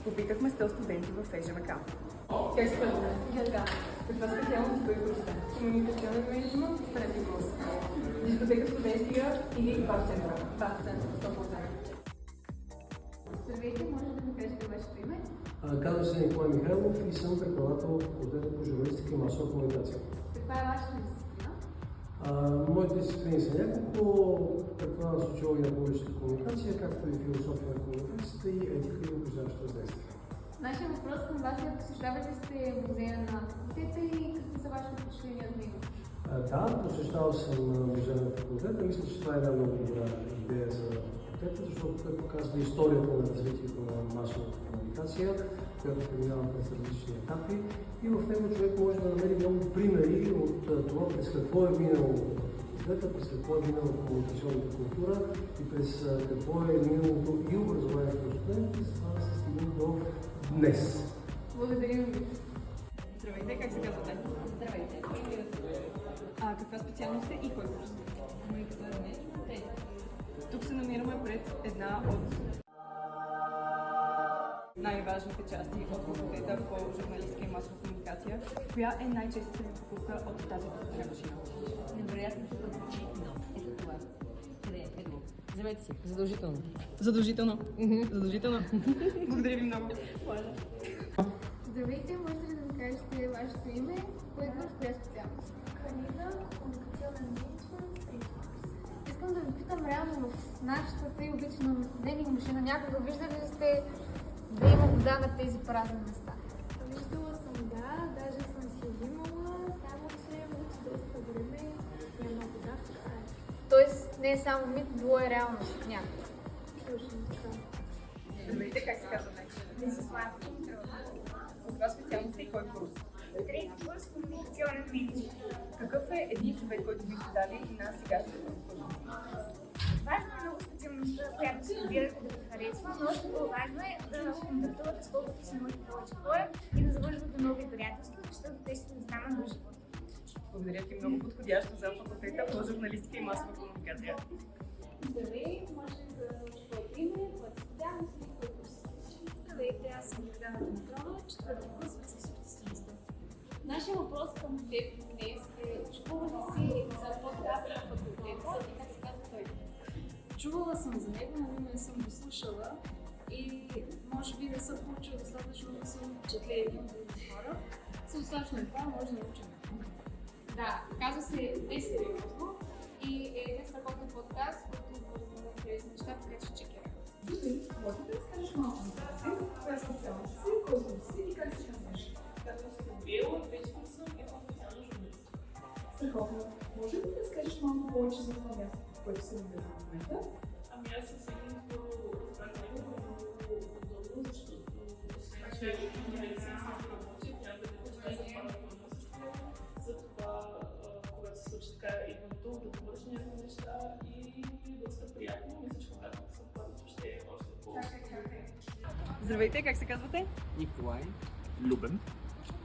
Попитахме 100 студенти в ФЖВК. Как се казва? Гелга. Каква специалност кой курс сте? Комуникационен менеджмент, трети курс. Дискотека студентска или бар център? Бар център, 100%. Здравейте, може да ми кажете вашето име? Казвам се Николай Михайлов и съм преподавател в факултета по журналистика и масова комуникация. Каква е вашата дисциплина? Моите дисциплини са няколко. Преподавам социология на публичната комуникация, както и философия на комуникацията и етика и образователно въздействие. Нашия въпрос към вас е: посещавате сте музея на факултета и какви са вашите впечатления от него? Да, посещавал съм музея на факултета. Мисля, че това е една много добра идея за факултета, защото той показва историята на развитието на масовата комуникация, която преминава през различни етапи. И в него човек може да намери много примери от това през какво е минало факултета, през какво е минала комуникационната култура и през какво е миналото и образованието на студентите, за това да се стигне до днес. Благодарим ви. Здравейте, как се казвате? Здравейте, Каква специалност сте и кой курс? комуникационен менеджмент, трети. Тук се намираме пред една от най-важните части от факултета по журналистика и масова комуникация. Коя е най-честата ви покупка от тази покупна машина? Невероятно тук звучи, но ето това. Къде е? Ето го. Вземете си. Задължително. Задължително. Задължително. Благодаря ви много. Здравейте, можете ли да ми кажете вашето име? Кой курс, коя специалност? Канина, комуникационен менеджмент, трети курс. Искам да ви питам, реално в нашата тъй обичана вендинг машина някога виждали ли сте да има вода на тези празни места? Виждала съм, да, даже съм си взимала, само че вече доста време няма вода, така е. Тоест не е само мит, било е реалност някаква. Точно така. Здравейте, как се казвате? Десислава Димитрова. Каква специалност сте и кой курс? Трети курс, комуникационен менеджмент. Какъв е един съвет, който бихте дали на сегашните курс? Важно е много специалността, която се избирате да ви харесва, но още по-важно е да контактувате с колкото се може повече хора и да завързвате нови приятелства, защото те ще ви станат до живота. Благодаря ти, много подходящо за факултета по журналистика и масова комуникация. Здравей, може да твоето име, твоята специалност и кой курс. Здравейте, аз съм Гергана Димитрова, четвърти курс в статистика. Нашия въпрос към теб днес е: чувала ли си за подкаста на факултета и как се казва той? Чувала съм за него, но не съм го слушала и може би не съм получила достатъчно силно впечатление от други хора. Съм достатъчно това, може да научим. Да, казва се Несериозно и е един страхотен подкаст, който вързва на интересни неща, така че чекирай. Може да разкажеш малко за себе си, коя е специалност си, кой си и как се казваш? Казвам се Габриела, вече съм информационна журналистка. Страхотно. Може ли да разкажеш малко повече за това място, в което се намира в момента? Ами аз със единство разбрах него много удобно, защото освен че медицински работи, трябва да не почне да пада пълно също. Затова, когато се случи така, идвам тук да довърши някакви неща и доста приятно. Мисля, че когато съм първо, ще е още по-добре. Здравейте, как се казвате? Николай, Любен.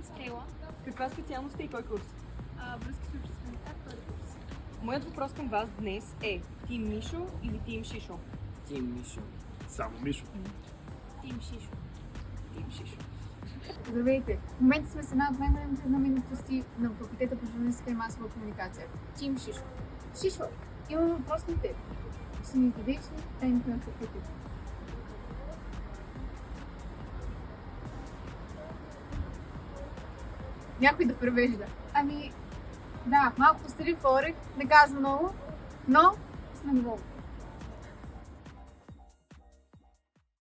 Стела, Каква специалност сте и кой курс? връзки с обществеността, втори курс. Моят въпрос към вас днес е: Тим Мишо или Тим Шишо? Тим Мишо. Само Мишо. Тим Шишо. Тим Шишо. Здравейте! В момента сме с една от най-големите знаменитости на факултета по журналистика и масова комуникация. Тим Шишо. Шишо, имам въпрос към теб. Ще ни издадеш ли тайните на факултета? Някой да превежда. Ами, да, малко стари форек, не казва много, но сме доволни.